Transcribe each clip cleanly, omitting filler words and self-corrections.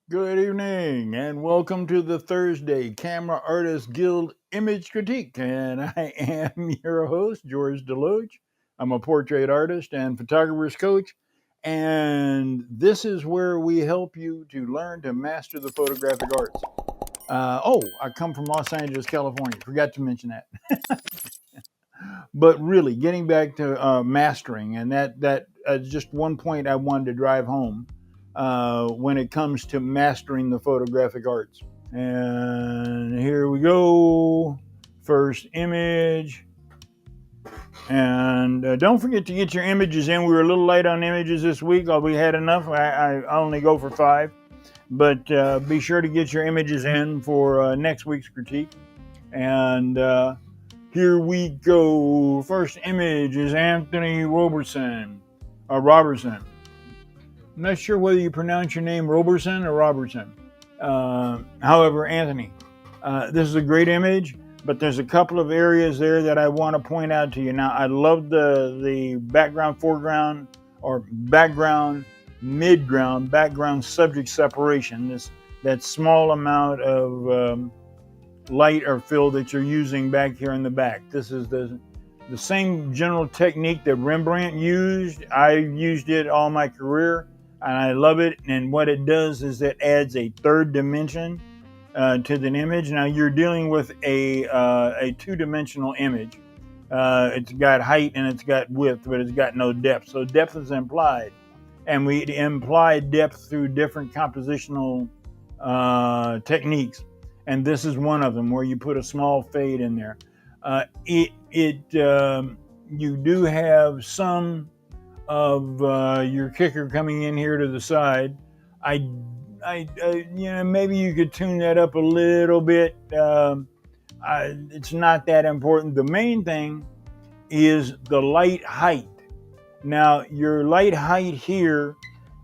Good evening and welcome to the Thursday Camera Artist Guild Image Critique. And I am your host, George DeLoache. I'm a portrait artist and photographer's coach. And this is where we help you to learn to master the photographic arts. I come from Los Angeles, California. Forgot to mention that. But really, getting back to mastering, and that just one point I wanted to drive home when it comes to mastering the photographic arts. And here we go. First image. And don't forget to get your images in. We were a little light on images this week. We had enough. I only go for 5. But be sure to get your images in for next week's critique. And here we go. First image is Anthony Robertson. Robertson. I'm not sure whether you pronounce your name Robertson or Robertson. However, Anthony, this is a great image, but there's a couple of areas there that I want to point out to you. Now, I love the background, foreground, or background, midground, background subject separation. That small amount of light or fill that you're using back here in the back. This is the same general technique that Rembrandt used. I've used it all my career, and I love it. And what it does is it adds a third dimension to the image. Now you're dealing with a two-dimensional image. It's got height and it's got width, but it's got no depth. So depth is implied, and we imply depth through different compositional techniques. And this is one of them where you put a small fade in there. You do have some of your kicker coming in here to the side. Maybe you could tune that up a little bit. It's not that important. The main thing is the light height. Now, your light height here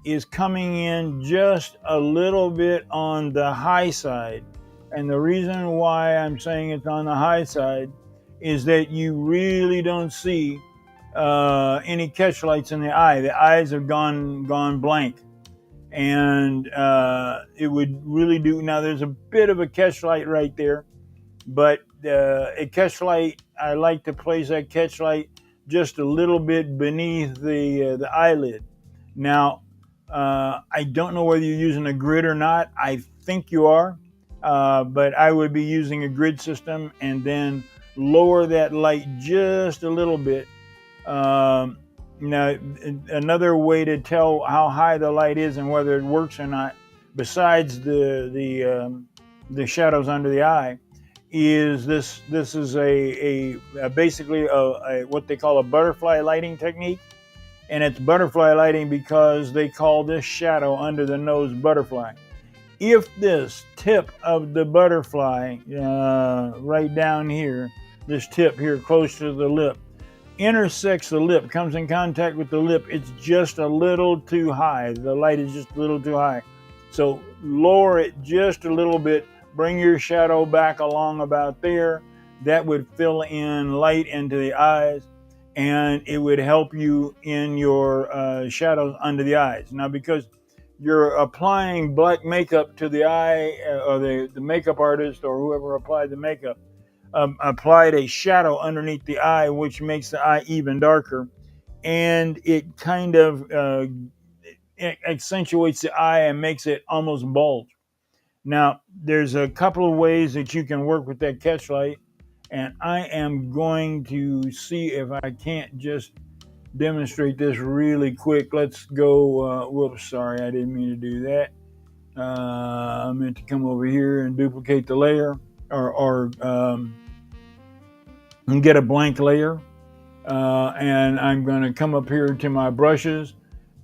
is coming in just a little bit on the high side. And the reason why I'm saying it's on the high side is that you really don't see any catch lights in the eye. The eyes have gone blank. And it would really do. Now, there's a bit of a catch light right there, but a catch light, I like to place that catch light just a little bit beneath the eyelid. Now, I don't know whether you're using a grid or not. I think you are. But I would be using a grid system and then lower that light just a little bit. Now, another way to tell how high the light is and whether it works or not, besides the shadows under the eye, is this is basically a what they call a butterfly lighting technique. And it's butterfly lighting because they call this shadow under the nose butterfly. If this tip of the butterfly, right down here, this tip here close to the lip, intersects the lip, comes in contact with the lip, it's just a little too high. The light is just a little too high. So lower it just a little bit, bring your shadow back along about there. That would fill in light into the eyes, and it would help you in your shadows under the eyes. Now, because you're applying black makeup to the eye, or the makeup artist or whoever applied the makeup applied a shadow underneath the eye, which makes the eye even darker, and it kind of it accentuates the eye and makes it almost bulge. Now, there's a couple of ways that you can work with that catch light, and I am going to see if I can't just demonstrate this really quick. Let's go. Whoops, sorry, I didn't mean to do that. I meant to come over here and duplicate the layer, or get a blank layer. And I'm going to come up here to my brushes,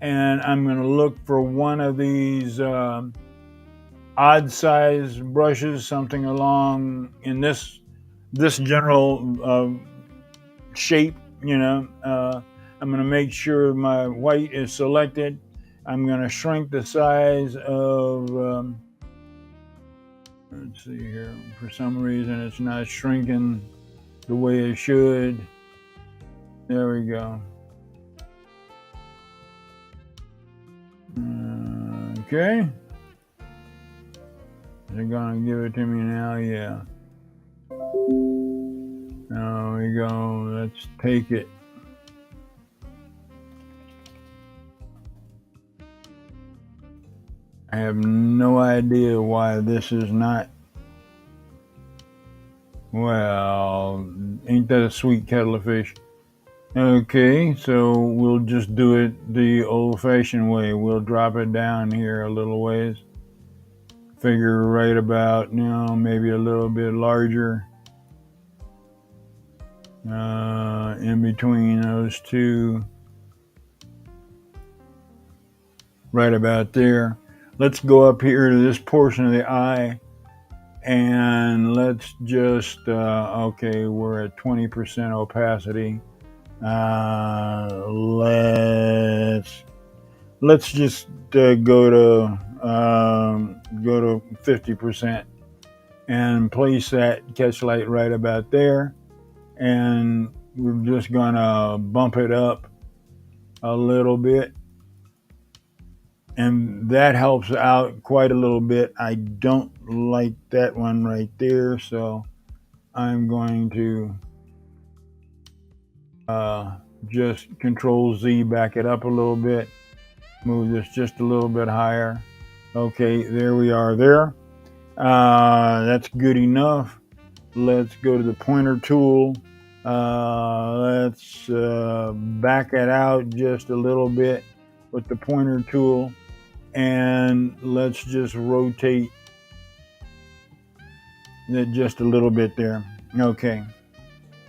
and I'm going to look for one of these odd size brushes, something along in this general shape. I'm going to make sure my white is selected. I'm going to shrink the size of, let's see here, for some reason it's not shrinking the way it should. There we go. Okay. Is it gonna give it to me now? Yeah. There we go. Let's take it. I have no idea why this is not. Well, ain't that a sweet kettle of fish? Okay, so we'll just do it the old-fashioned way. We'll drop it down here a little ways. Figure right about, maybe a little bit larger. In between those two. Right about there. Let's go up here to this portion of the eye. And let's just, okay, we're at 20% opacity. Let's just go to 50% and place that catch light right about there. And we're just gonna bump it up a little bit. And that helps out quite a little bit. I don't like that one right there, so I'm going to just Control Z, back it up a little bit, move this just a little bit higher. Okay, there we are there. That's good enough. Let's go to the pointer tool. Let's back it out just a little bit with the pointer tool. And let's just rotate it just a little bit there. Okay.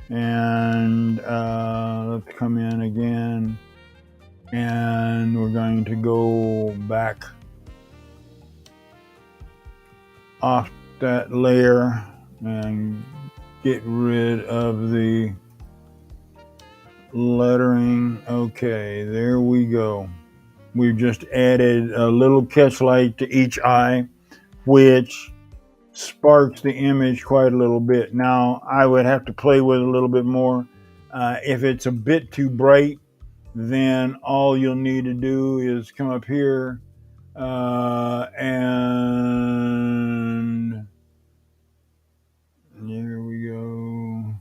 And let's come in again. And we're going to go back off that layer and get rid of the lettering. Okay, there we go. We've just added a little catch light to each eye, which sparks the image quite a little bit. Now, I would have to play with it a little bit more. If it's a bit too bright, then all you'll need to do is come up here and there we go.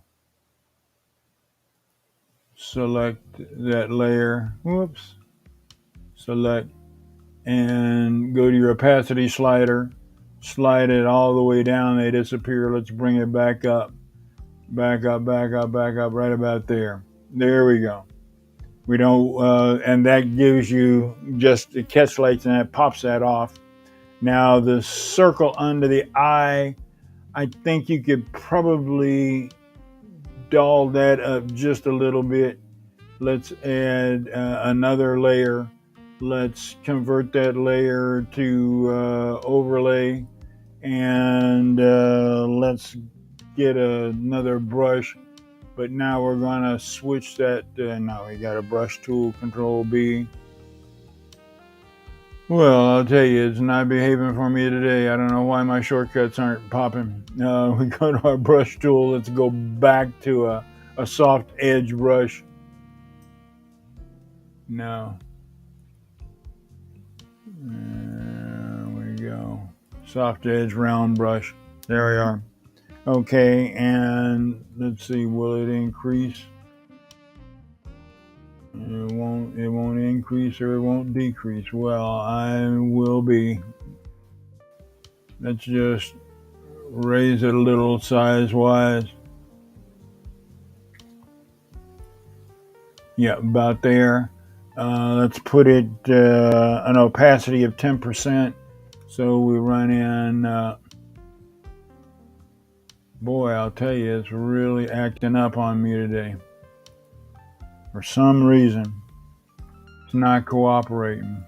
Select that layer. Whoops. Select and go to your opacity slider. Slide it all the way down. They disappear. Let's bring it back up. Back up, back up, back up, right about there. There we go. We don't, and that gives you just the catch lights, and that pops that off. Now the circle under the eye, I think you could probably doll that up just a little bit. Let's add another layer. Let's convert that layer to overlay, and let's get another brush. But now we're gonna switch that. Now we got a brush tool, Control B. Well, I'll tell you, it's not behaving for me today. I don't know why my shortcuts aren't popping. We go to our brush tool. Let's go back to a soft edge brush. No. There we go. Soft edge round brush. There we are. Okay, and let's see, will it increase? It won't increase or it won't decrease. Well, I will be. Let's just raise it a little size-wise. Yeah, about there. Let's put it an opacity of 10%. So we run in, boy, I'll tell you, it's really acting up on me today. For some reason, it's not cooperating.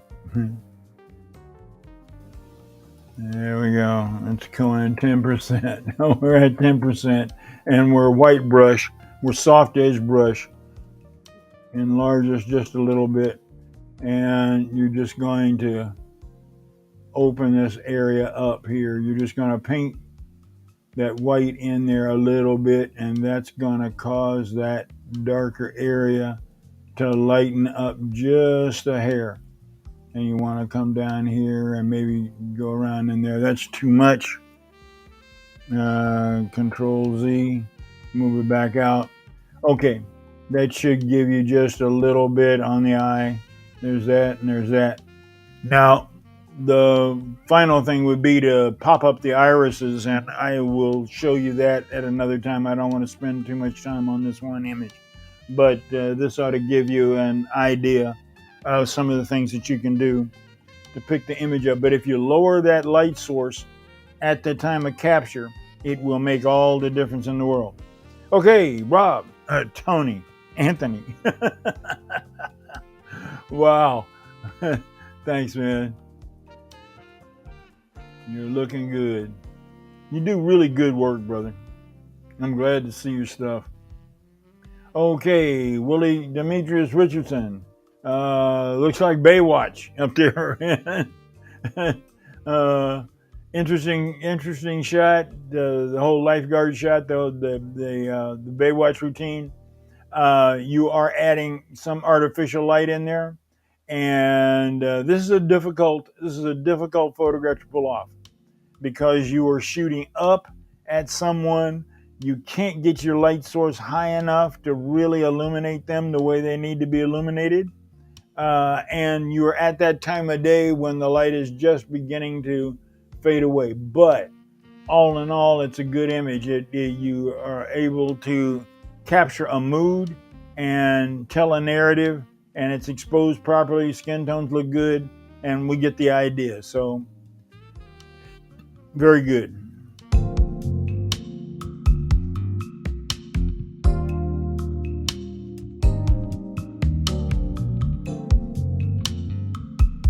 There we go. It's going 10%. We're at 10%. And we're white brush. We're soft edge brush. Enlarge this just a little bit. And you're just going to open this area up here. You're just going to paint that white in there a little bit, and that's going to cause that darker area to lighten up just a hair. and you want to come down here and maybe go around in there. That's too much. Control Z, move it back out. Okay, that should give you just a little bit on the eye. There's that and there's that. Now, the final thing would be to pop up the irises, and I will show you that at another time. I don't want to spend too much time on this one image, but this ought to give you an idea of some of the things that you can do to pick the image up. But if you lower that light source at the time of capture, it will make all the difference in the world. Okay, Rob, Tony, Anthony. Wow. Thanks, man. You're looking good. You do really good work, brother. I'm glad to see your stuff. Okay, Willie Demetrius Richardson. Looks like Baywatch up there. Interesting shot. The whole lifeguard shot, the Baywatch routine. You are adding some artificial light in there, and this is a difficult photograph to pull off because you are shooting up at someone. You can't get your light source high enough to really illuminate them the way they need to be illuminated. And you're at that time of day when the light is just beginning to fade away. But all in all, it's a good image. You are able to capture a mood and tell a narrative, and it's exposed properly. Skin tones look good, and we get the idea. So, very good.